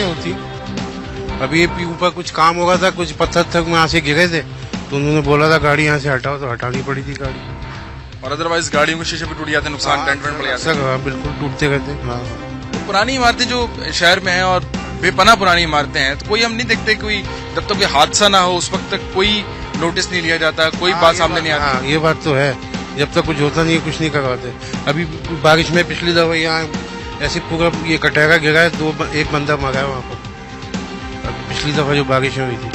अभी ऊपर कुछ काम होगा था, कुछ पत्थर तक वहाँ से गिरे थे, तो उन्होंने बोला था गाड़ी यहाँ से हटाओ, तो हटानी पड़ी थी गाड़ी। और अदरवाइज गाड़ियों के शीशे भी टूट जाते हैं, नुकसान डेंट पड़ जाता है। बिल्कुल टूटते रहते हैं। हाँ, तो पुरानी इमारतें जो शहर में हैं और बेपनाह पुरानी इमारतें हैं, तो कोई हम नहीं देखते, कोई जब तक कोई हादसा ना हो उस वक्त तक कोई नोटिस नहीं लिया जाता, कोई बात सामने नहीं आती। ये बात तो है, जब तक कुछ होता नहीं है कुछ नहीं करवाते। अभी बारिश में पिछली दफा यहाँ ऐसे पूरा ये कटहरा गिरा है, एक बंदा मरा है वहाँ पर, पिछली दफा जो बारिश हुई थी।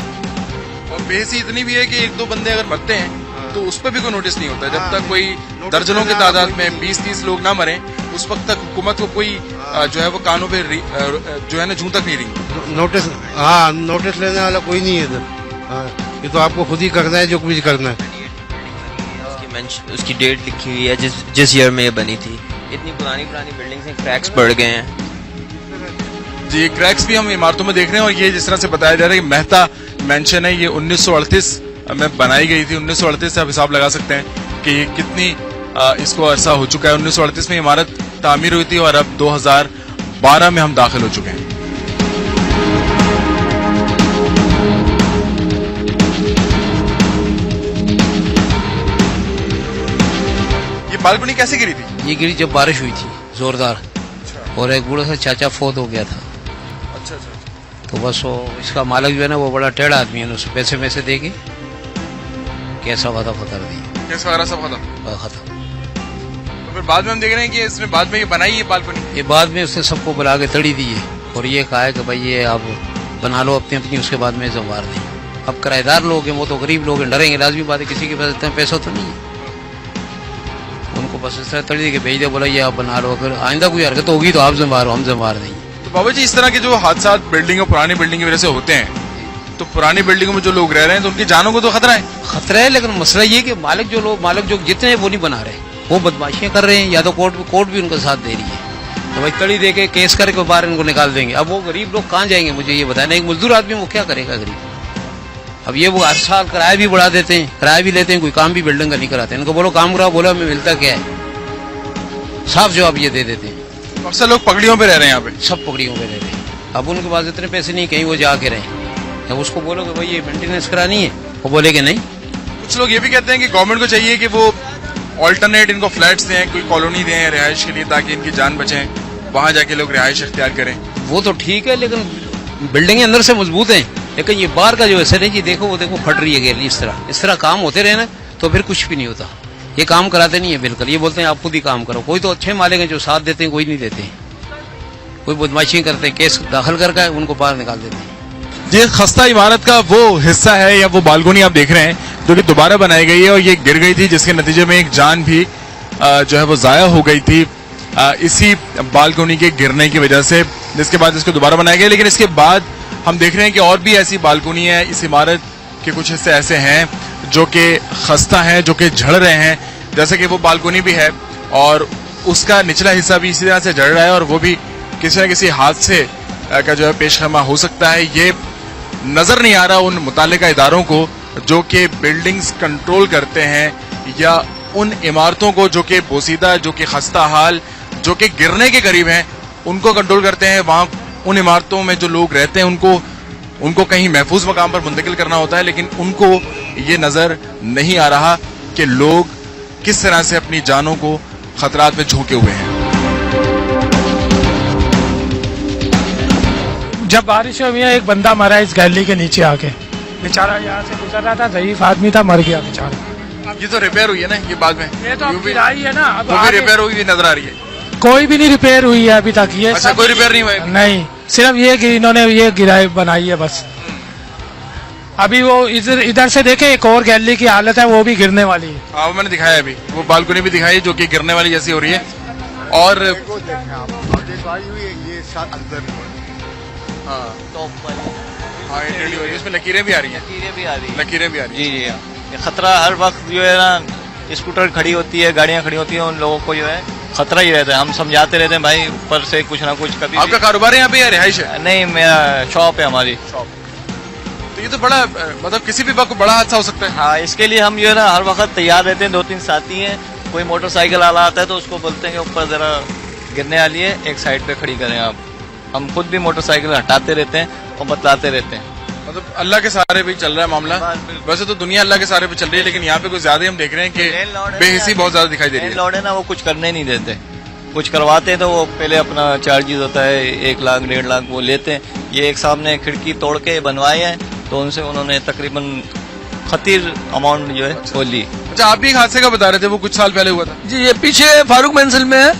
और बेहसी इतनी भी है कि 1-2 बंदे अगर मरते हैं तो उस पर भी कोई नोटिस नहीं होता। जब तक कोई दर्जनों की तादाद में 20-30 लोग ना मरे उस वक्त तक हुकूमत को कोई जो है वो कानों पे जो है ना जूं तक नहीं रही नोटिस। हाँ, नोटिस लेने वाला कोई नहीं है इधर। हाँ, ये तो आपको खुद ही करना है जो कुछ करना है। उसकी डेट लिखी हुई है जिस ईयर में ये बनी थी। इतनी पुरानी बिल्डिंग्स हैं, क्रैक्स पड़ गए हैं जी। क्रैक्स भी हम इमारतों में देख रहे हैं। और ये जिस तरह से बताया जा रहा है कि मेहता मेंशन है, ये 1938 में बनाई गई थी। 1938 से आप हिसाब लगा सकते हैं कि ये कितनी इसको अरसा हो चुका है। 1938 में इमारत तामीर हुई थी और अब 2012 में हम दाखिल हो चुके हैं। ये बालकनी कैसे गिरी थी? ये गिरी जब बारिश हुई थी जोरदार, और एक बूढ़ा सा चाचा फौत हो गया था। अच्छा। तो बस वो इसका मालिक जो है ना वो बड़ा टेढ़ा आदमी है, उसे पैसे दे के कैसा वादा कर दिया, कैसा वादा सब खत्म। तो फिर बाद में हम देख रहे हैं कि इसमें बाद में ये बनाई है बालकनी। ये बाद में उसने सबको बुला के तड़ी दी है और ये कहा है कि भाई ये आप बना लो अपनी, उसके बाद में जवार दें। अब किराएदार लोग हैं, वो तो गरीब लोग हैं, डरेंगे, लाजमी बात है, किसी के पास इतना पैसा तो नहीं है। उनको बस इस तरह तड़ी के भेज दे, बोला ये आप बना लो, अगर आइंदा कोई हरकत होगी तो आप जिम्मेदार हो, हम जिम्मेदार नहीं। तो बाबा जी, इस तरह के जो हादसा बिल्डिंगों, पुरानी बिल्डिंग की वजह से होते हैं, तो पुरानी बिल्डिंगों में जो लोग रह रहे हैं तो उनकी जानों को तो खतरा है। खतरा है, लेकिन मसला ये कि मालिक जो जितने हैं वो नहीं बना रहे, वो बदमाशियां कर रहे हैं, या तो कोर्ट भी उनका साथ दे रही है, तो भाई कड़ी दे के केस करके बाहर इनको निकाल देंगे। अब वो गरीब लोग कहाँ जाएंगे, मुझे ये बताना। एक मजदूर आदमी वो क्या करेगा गरीब? अब ये वो हर साल किराया भी बढ़ा देते हैं, किराया भी लेते हैं, कोई काम भी बिल्डिंग का नहीं कराते। इनको बोलो काम कराओ, बोला हमें मिलता क्या है, साफ जवाब ये दे देते हैं। अक्सर लोग पगड़ियों पे रह रहे हैं, यहाँ पे सब पगड़ियों पे रह रहे हैं। अब उनके पास इतने पैसे नहीं, कहीं वो जाके रहे, अब उसको बोलो कि भाई ये मेंटेनेंस करानी है, वो बोलेगे नहीं। कुछ लोग ये भी कहते हैं कि गवर्नमेंट को चाहिए कि वो ऑल्टरनेट इनको फ्लैट्स दें, कोई कॉलोनी दें रिहाइश के लिए, ताकि इनकी जान बचे, वहां जाके लोग रिहाइश अख्तियार करें। वो तो ठीक है, लेकिन बिल्डिंगें अंदर से मजबूत हैं, लेकिन ये बाहर का जो है सर जी, देखो वो देखो फट रही है गैलरी। इस तरह काम होते रहे ना तो फिर कुछ भी नहीं होता। ये काम कराते नहीं है बिल्कुल, ये बोलते हैं आप खुद ही काम करो। कोई तो अच्छे मालिक हैं जो साथ देते हैं, कोई नहीं देते, कोई बदमाशी करते हैं, केस दाखिल करके उनको बाहर निकाल देते हैं। ये खस्ता इमारत का वो हिस्सा है या वो बालकोनी आप देख रहे हैं जो कि दोबारा बनाई गई है, और ये गिर गई थी, जिसके नतीजे में एक जान भी जो है वो जाया हो गई थी इसी बालकोनी के गिरने की वजह से, जिसके बाद इसको दोबारा बनाया गया। लेकिन इसके बाद हम देख रहे हैं कि और भी ऐसी बालकोनी है, इस इमारत के कुछ हिस्से ऐसे हैं जो कि खस्ता हैं, जो कि झड़ रहे हैं, जैसे कि वो बालकोनी भी है और उसका निचला हिस्सा भी इसी तरह से झड़ रहा है, और वो भी किसी न किसी हादसे का जो है पेशखमा हो सकता है। ये नजर नहीं आ रहा उन मुतालिका इदारों को जो कि बिल्डिंग्स कंट्रोल करते हैं, या उन इमारतों को जो कि बोसीदा, जो कि खस्ता हाल, जो कि गिरने के करीब हैं, उनको कंट्रोल करते हैं। वहां उन इमारतों में जो लोग रहते हैं उनको कहीं महफूज मकाम पर मुंतकिल करना होता है, लेकिन उनको ये नजर नहीं आ रहा कि लोग किस तरह से अपनी जानों को खतरात में झोंके हुए हैं। जब बारिश हुई है, एक बंदा मरा इस गैलरी के नीचे आके, बेचारा यहाँ से गुजर रहा था, ज़ईफ आदमी था, मर गया बेचारा। ये तो रिपेयर हुई है ना, ये बाद में ये तो अब आई है ना, अब वो भी रिपेयर हुई हुई नजर आ रही है। कोई भी नहीं रिपेयर हुई है अभी तक। ये अच्छा, कोई रिपेयर नहीं हुआ है? नहीं, सिर्फ ये इन्होंने ये गिराई बनाई है बस। अभी वो इधर से देखे, एक और गैलरी की हालत है, वो भी गिरने वाली है। हाँ, वो मैंने दिखाया अभी, वो बालकनी भी दिखाई जो कि गिरने वाली जैसी हो रही है। और इसमें लकीरें भी आ रही हैं, लकीरें भी आ रही हैं। जी ये खतरा हर वक्त जो है ना, स्कूटर खड़ी होती है, गाड़ियां खड़ी होती हैं, उन लोगों को जो है खतरा ही रहता है। हम समझाते रहते हैं भाई ऊपर से कुछ ना कुछ कभी। आपका कारोबार है यहाँ पे या रिहाइश है? नहीं, मेरा शॉप है, हमारी शॉप। तो ये तो बड़ा मतलब किसी भी वक्त बड़ा हादसा हो सकता है। हाँ, इसके लिए हम जो है ना हर वक्त तैयार रहते हैं। 2-3 साथी हैं, कोई मोटरसाइकिल वाला आता है तो उसको बोलते हैं कि ऊपर जरा गिरने वाली है, एक साइड पे खड़ी करें आप। हम खुद भी मोटरसाइकिल हटाते रहते हैं और बतलाते रहते हैं। मतलब अल्लाह के सहारे भी चल रहा है मामला। वैसे तो दुनिया अल्लाह के सहारे पे चल रही है, लेकिन यहाँ पे कुछ ज्यादा हम देख रहे हैं कि बेहिसी बहुत ज्यादा दिखाई दे रही है। लॉर्ड है ना, वो कुछ करने नहीं देते। कुछ करवाते हैं तो वो पहले अपना चार्जेस होता है 1 लाख 1.5 लाख वो लेते हैं। ये एक सामने खिड़की तोड़ के बनवाए हैं तो उनसे उन्होंने तकरीबन खतीर अमाउंट जो है वो ली। अच्छा, आप भी एक हादसे का बता रहे थे, वो कुछ साल पहले हुआ था? जी, ये पीछे फारूक मंजिल में है,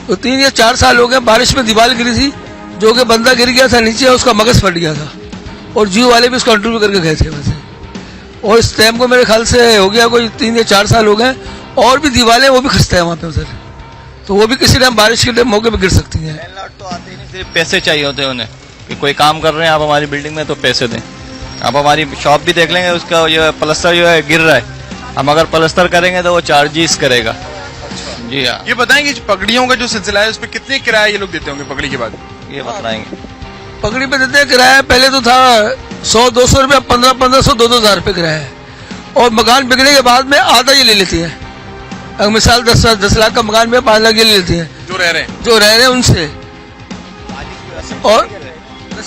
तो 3 या 4 साल हो गए। बारिश में दीवार गिरी थी, जो कि बंदा गिर गया था नीचे, उसका मगज फट गया था, और जियो वाले भी उसको इंटरव्यू करके गए थे वैसे। और इस टाइम को मेरे ख्याल से हो गया कोई 3 या 4 साल हो गए। और भी दीवारें वो भी खस्ता है वहाँ पे उधर, तो वो भी किसी टाइम बारिश के टाइम मौके पे गिर सकती है। तो आते ही नहीं, सिर्फ पैसे चाहिए होते हैं उन्हें कि कोई काम कर रहे हैं आप हमारी बिल्डिंग में तो पैसे दें। आप हमारी शॉप भी देख लेंगे, उसका जो प्लस्तर जो है गिर रहा है, हम अगर प्लस्तर करेंगे तो वो चार्जेस करेगा। जी हाँ। ये बताएंगे पगड़ियों का जो सिलसिला है, उस पर कितने किराया ये लोग देते होंगे पगड़ी के बाद? ये बताएंगे। पगड़ी पे देते हैं किराया, पहले तो था 100-200 रुपया, 1500-1500, 2-2000 रुपये किराया है। और मकान बिकने के बाद में आधा ये ले लेती है। अगर मिसाल 10 लाख का मकान में 5 लाख ये ले लेती है जो रह रहे हैं उनसे। और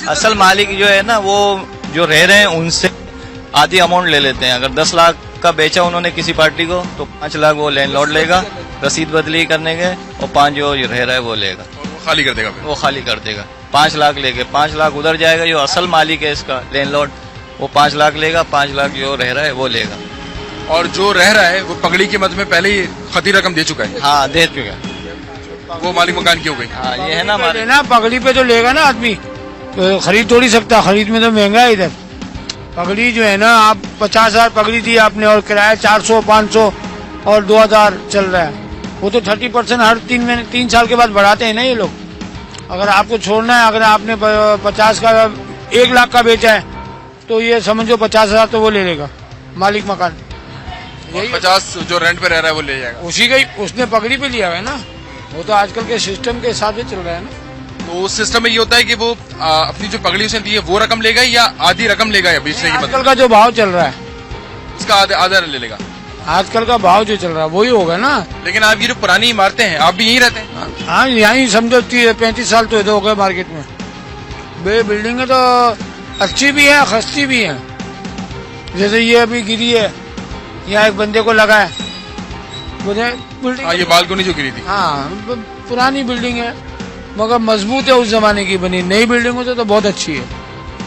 असल मालिक जो है ना, वो जो रह रहे हैं उनसे आधी अमाउंट ले लेते हैं। अगर 10 लाख का बेचा उन्होंने किसी पार्टी को तो 5 लाख वो लैंडलॉर्ड लेगा रसीद बदली करने के, और 5 जो रह रहा है वो लेगा, वो खाली कर देगा। वो खाली कर देगा 5 लाख लेके 5 लाख उधर जाएगा। जो असल मालिक है इसका लैंडलॉर्ड, वो 5 लाख लेगा, 5 लाख जो रह रहा है वो लेगा। और जो रह रहा है वो पगड़ी की मद में पहले ही खती रकम दे चुका है। हाँ, दे चुका है, वो मालिक मकान की हो गई। हाँ, ये है ना ना पगड़ी पे जो लेगा ना आदमी, तो खरीद थोड़ी सकता, खरीद में तो महंगा है इधर। पगड़ी जो है ना, आप 50,000 पगड़ी दी आपने और किराया 400, 500 और 2,000 चल रहा है। वो तो 30% हर 3 साल के बाद बढ़ाते हैं ना ये लोग। अगर आपको छोड़ना है, अगर आपने 50 का 1 लाख का बेचा है तो ये समझो 50,000 तो वो ले लेगा मालिक मकान। यही 50 जो रेंट पे रह रहा है वो ले जाएगा। उसी का ही उसने पगड़ी पे लिया है ना, वो तो आजकल के सिस्टम के हिसाब से चल रहा है ना। तो उस सिस्टम में ये होता है कि वो अपनी जो पगड़ी उसने दी है वो रकम लेगा या आधी रकम लेगा या बेचने की आजकल का जो भाव चल रहा है उसका आधा ले लेगा। आजकल का भाव जो चल रहा है वही होगा ना। लेकिन आप ये जो पुरानी इमारतें हैं, आप भी यहीं रहते हैं? हाँ, यहीं समझो 35 साल तो इधर हो गए मार्केट में। बिल्डिंगें तो अच्छी भी है, खस्ती भी है। जैसे ये अभी गिरी है, यहाँ एक बंदे को लगा है, मुझे बिल्डिंग ये बालकनी जो गिरी थी। हाँ, पुरानी बिल्डिंग है मगर मजबूत है, उस जमाने की बनी। नई बिल्डिंगों से तो बहुत अच्छी है।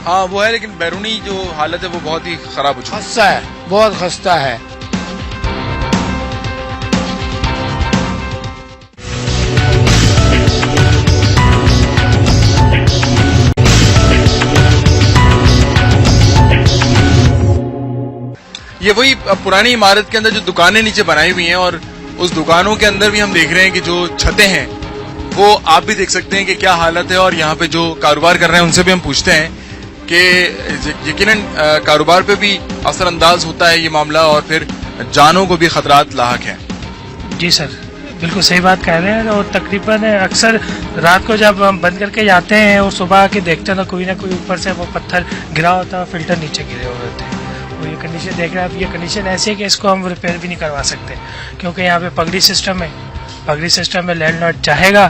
हाँ वो है, लेकिन बैरूनी जो हालत है वो बहुत ही खराब हो चुकी है। खस्ता है, बहुत खस्ता है। ये वही पुरानी इमारत के अंदर जो दुकानें नीचे बनाई हुई हैं और उस दुकानों के अंदर भी हम देख रहे हैं कि जो छतें हैं वो आप भी देख सकते हैं कि क्या हालत है। और यहाँ पे जो कारोबार कर रहे हैं उनसे भी हम पूछते हैं कि यकीनन कारोबार पे भी असरअंदाज होता है ये मामला और फिर जानों को भी खतरात लाहक है। जी सर, बिल्कुल सही बात कह रहे हैं। और तकरीबन अक्सर रात को जब हम बंद करके जाते हैं और सुबह आके देखते हैं तो कोई ना कोई ऊपर से वो पत्थर गिरा होता है, फिल्टर नीचे गिरे हुए होते हैं। और ये कंडीशन देख रहे हैं आप, ये कंडीशन ऐसी है कि इसको हम रिपेयर भी नहीं करवा सकते क्योंकि यहाँ पे पगड़ी सिस्टम है। पगड़ी सिस्टम में लैंडलॉर्ड चाहेगा,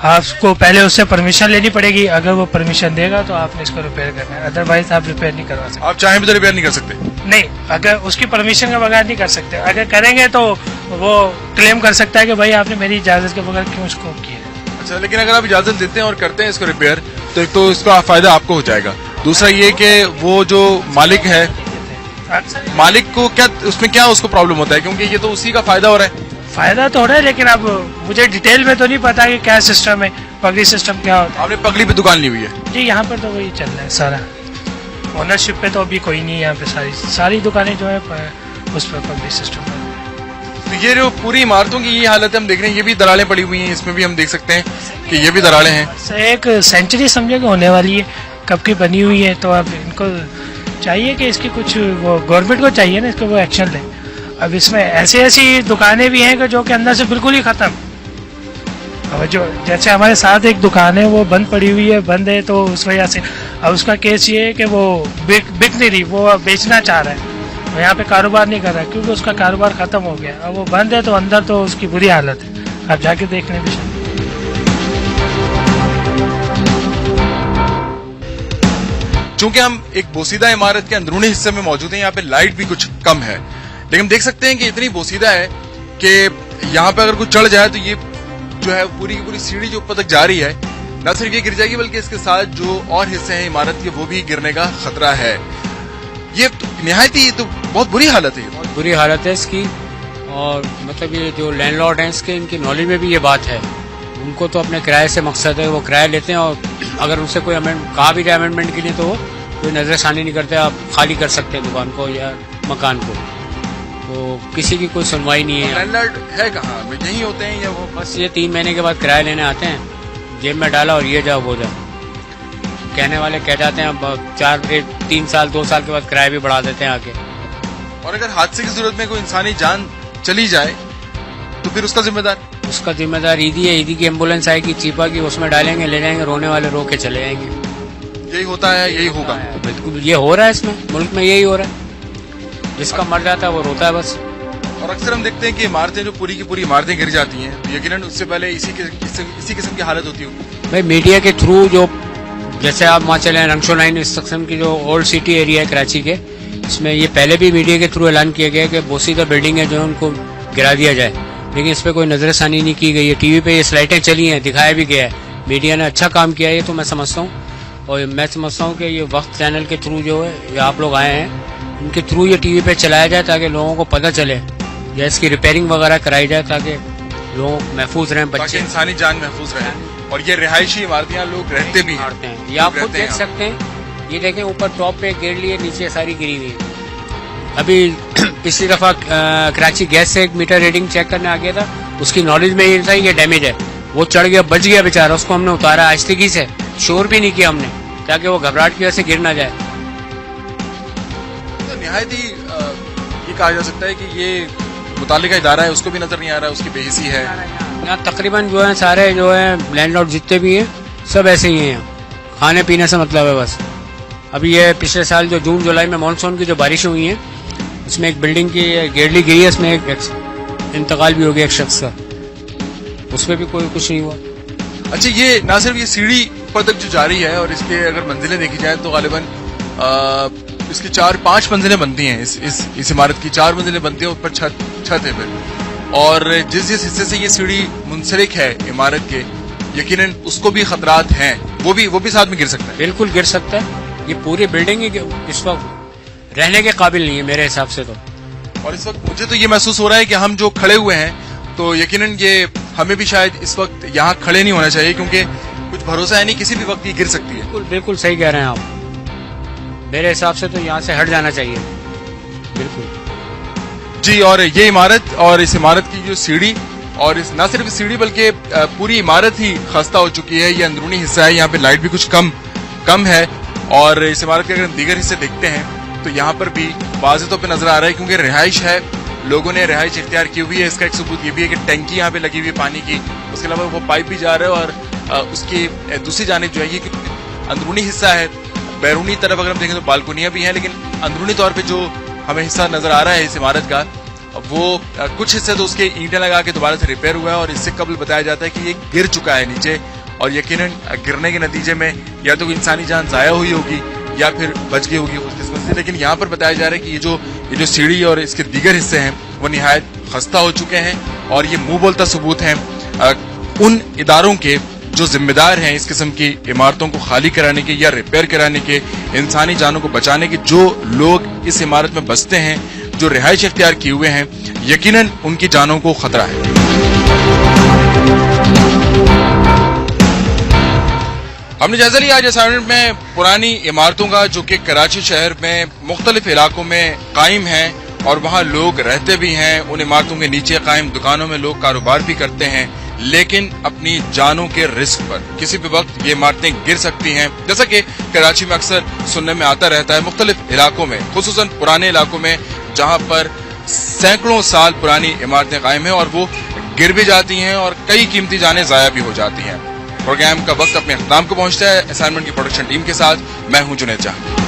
आपको पहले उससे परमिशन लेनी पड़ेगी। अगर वो परमिशन देगा तो आपने इसको रिपेयर करना है, अदरवाइज आप रिपेयर नहीं करवा सकते। आप चाहें भी तो रिपेयर नहीं कर सकते? नहीं, अगर उसकी परमिशन के बगैर नहीं कर सकते। अगर करेंगे तो वो क्लेम कर सकता है कि भाई आपने मेरी इजाजत के बगैर क्यों इसको किया। अच्छा, लेकिन अगर आप इजाजत देते हैं और करते हैं इसको रिपेयर तो एक तो इसका फायदा आपको हो जाएगा, दूसरा ये कि वो जो मालिक है, मालिक को क्या उसमें क्या उसको प्रॉब्लम होता है क्योंकि ये तो उसी का फायदा हो रहा है। फायदा तो हो रहा है, लेकिन अब मुझे डिटेल में तो नहीं पता कि क्या सिस्टम है, पगड़ी सिस्टम क्या होता है। आपने पगड़ी पे दुकान ली हुई है? जी, यहाँ पर तो वही चल रहा है सारा। ओनरशिप पे तो अभी कोई नहीं है यहाँ पे। सारी दुकानें जो है उस पर पगड़ी सिस्टम है। तो ये जो पूरी इमारतों की ये हालत है हम देख रहे हैं, ये भी दरारें पड़ी हुई हैं, इसमें भी हम देख सकते हैं कि ये भी दरारें हैं। एक सेंचुरी समझे कि होने वाली है, कब की बनी हुई है। तो अब इनको चाहिए कि इसकी कुछ वो गवर्नमेंट को चाहिए ना इसको वो एक्शन ले। अब इसमें ऐसी दुकानें भी हैं कि जो कि अंदर से बिल्कुल ही खत्म। अब जो जैसे हमारे साथ एक दुकान है वो बंद पड़ी हुई है, बंद है तो उस वजह से अब उसका केस ये है कि वो बिक नहीं रही, वो बेचना चाह रहा है, वो यहाँ पे कारोबार नहीं कर रहा है क्योंकि उसका कारोबार खत्म हो गया। अब वो बंद है तो अंदर तो उसकी बुरी हालत है, आप जाके देखने भी। चूंकि हम एक बोसीदा इमारत के अंदरूनी हिस्से में मौजूद हैं, यहाँ पे लाइट भी कुछ कम है, लेकिन देख सकते हैं कि इतनी बोसीदा है कि यहाँ पे अगर कुछ चढ़ जाए तो ये जो है पूरी की पूरी सीढ़ी जो ऊपर तक जा रही है, न सिर्फ ये गिर जाएगी बल्कि इसके साथ जो और हिस्से हैं इमारत के वो भी गिरने का खतरा है। ये तो निहायत ही तो बहुत बुरी हालत है। बहुत बुरी हालत है इसकी। और मतलब ये जो लैंडलॉर्ड हैं इसके, इनकी नॉलेज में भी ये बात है। उनको तो अपने किराए से मकसद है, वो किराया लेते हैं और अगर उनसे कोई कहा भी जाए अमेंडमेंट के लिए तो वो कोई नजरसानी नहीं करते। आप खाली कर सकते हैं दुकान को या मकान को, तो किसी की कोई सुनवाई नहीं है। लैंडलॉर्ड है कहाँ? यहीं होते हैं या वो बस ये 3 महीने के बाद किराया लेने आते हैं, जेब में डाला और ये जाओ वो जाओ, कहने वाले कह जाते हैं। अब 3 साल 2 साल के बाद किराया भी बढ़ा देते हैं आके। और अगर हादसे की सूरत में कोई इंसानी जान चली जाए तो फिर उसका जिम्मेदार ईदी है। ईदी की एम्बुलेंस आएगी चीपा की, उसमें डालेंगे, ले जाएंगे, रोने वाले रो के चले जाएंगे। यही होता है, यही होगा। बिल्कुल ये हो रहा है इसमें, मुल्क में यही हो रहा है। जिसका मर जाता है वो रोता है बस। और अक्सर हम देखते हैं कि इमारतें जो पूरी की पूरी इमारतें गिर जाती हैं तो यकीनन उससे पहले इसी किस्म की हालत होती होगी। भाई मीडिया के थ्रू जो, जैसे आप वहाँ चले रंगशो लाइन इंस्ट्रक्शन की जो ओल्ड सिटी एरिया है कराची के, इसमें ये पहले भी मीडिया के थ्रू ऐलान किया गया कि बोसीदा बिल्डिंग है जो उनको गिरा दिया जाए, लेकिन इस पर कोई नजरसानी नहीं की गई है। टीवी पे ये स्लाइडें चली हैं, दिखाया भी गया है, मीडिया ने अच्छा काम किया है, ये तो मैं समझता हूँ। और मैं समझता हूँ कि ये वक्त चैनल के थ्रू जो है, ये आप लोग आए हैं, इनके थ्रू ये टीवी पे चलाया जाए ताकि लोगों को पता चले, या इसकी रिपेयरिंग वगैरह कराई जाए ताकि लोग महफूज रहें, बच्चे इंसानी जान महफूज रहे। और ये रिहायशी इमारतें लोग रहते भी हैं। ये आप खुद देख सकते हैं ये देखें ऊपर टॉप पे गिर लिए, नीचे सारी गिरी हुई है। अभी पिछली दफा कराची गैस से एक मीटर रीडिंग चेक करने आ गया था, उसकी नॉलेज में ये था ये डैमेज है, वो चढ़ गया, बच गया बेचारा, उसको हमने उतारा आहिस्तगी से, शोर भी नहीं किया हमने ताकि वो घबराहट की वजह से गिर ना जाए। तो निहायत ही ये कहा जा सकता है कि ये मुतालिका इदारा है उसको भी नजर नहीं आ रहा है, उसकी बेहिसी है। यहाँ तकरीबन जो है सारे जो है लैंडलॉर्ड जितने भी हैं सब ऐसे ही हैं, खाने पीने से मतलब है बस। अभी ये पिछले साल जो जून जुलाई में मानसून की जो बारिश हुई है उसमें एक बिल्डिंग की गेरली गिरी है, इसमें एक इंतकाल भी हो गया एक शख्स का, उसमें भी कोई कुछ नहीं हुआ। अच्छा, ये ना सिर्फ ये सीढ़ी ऊपर तक जो जा रही है और इसके अगर मंजिलें देखी जाए तो गालिबन इसकी 4-5 मंजिलें बनती हैं, इस इमारत की 4 मंजिलें बनती हैं, ऊपर छत है फिर, और जिस हिस्से से ये सीढ़ी मुंसलिक है इमारत के, यकीनन उसको भी खतरात हैं, वो भी साथ में गिर सकता है। बिल्कुल गिर सकता है, ये पूरी बिल्डिंग ही इस वक्त रहने के काबिल नहीं है मेरे हिसाब से तो। और इस वक्त मुझे तो ये महसूस हो रहा है कि हम जो खड़े हुए हैं तो यकीनन ये हमें भी शायद इस वक्त यहाँ खड़े नहीं होना चाहिए, क्योंकि कुछ भरोसा है नहीं, किसी भी वक्त ये गिर सकती है। बिल्कुल बिल्कुल सही कह रहे हैं आप, मेरे हिसाब से तो यहाँ से हट जाना चाहिए बिल्कुल जी। और ये इमारत और इस इमारत की जो सीढ़ी, और इस न सिर्फ सीढ़ी बल्कि पूरी इमारत ही खस्ता हो चुकी है। ये अंदरूनी हिस्सा है, यहाँ पे लाइट भी कुछ कम है, और इस इमारत के अगर दीगर हिस्से देखते हैं तो यहाँ पर भी वाज़े तौर पे नजर आ रहा है, क्योंकि रिहाइश है, लोगों ने रिहाइश इख्तियार की हुई है। इसका एक सबूत ये भी है कि टैंकी यहाँ पे लगी हुई है पानी की, उसके अलावा वो पाइप भी जा रहा है, और उसकी दूसरी जानिब जो है ये अंदरूनी हिस्सा है। बैरूनी तरफ अगर हम देखें तो बालकोनियां भी हैं, लेकिन अंदरूनी तौर पर जो हमें हिस्सा नजर आ रहा है इस इमारत का, वो कुछ हिस्से तो उसके ईंटें लगा के दोबारा से रिपेयर हुआ है, और इससे कबल बताया जाता है कि ये गिर चुका है नीचे, और यकीनन गिरने के नतीजे में या तो इंसानी जान जाया हुई होगी या फिर बच गई होगी खुशकिस्मत से। लेकिन यहाँ पर बताया जा रहा है कि ये जो सीढ़ी और इसके दीगर हिस्से हैं वो निहायत खस्ता हो चुके हैं, और ये मुंह बोलता सबूत हैं उन इदारों के जो जिम्मेदार हैं इस किस्म की इमारतों को खाली कराने के या रिपेयर कराने के, इंसानी जानों को बचाने के। जो लोग इस इमारत में बसते हैं, जो रिहाइश इख्तियार किए हुए हैं, यकीनन उनकी जानों को खतरा है। हमने जायजा लिया आज असाइनमेंट में पुरानी इमारतों का, जो कि कराची शहर में मुख्तलिफ इलाकों में कायम हैं, और वहाँ लोग रहते भी हैं। उन इमारतों के नीचे कायम दुकानों में लोग कारोबार भी करते हैं, लेकिन अपनी जानों के रिस्क पर। किसी भी वक्त ये इमारतें गिर सकती हैं, जैसा कि कराची में अक्सर सुनने में आता रहता है। मुख्तलिफ इलाकों में, खुसूसन पुराने इलाकों में, जहाँ पर सैकड़ों साल पुरानी इमारतें कायम हैं, और वो गिर भी जाती हैं और कई कीमती जानें ज़ाया भी हो जाती हैं। प्रोग्राम का वक्त अपने अख्ताम को पहुंचता है। असाइनमेंट की प्रोडक्शन टीम के साथ मैं हूं जुनैद जहां।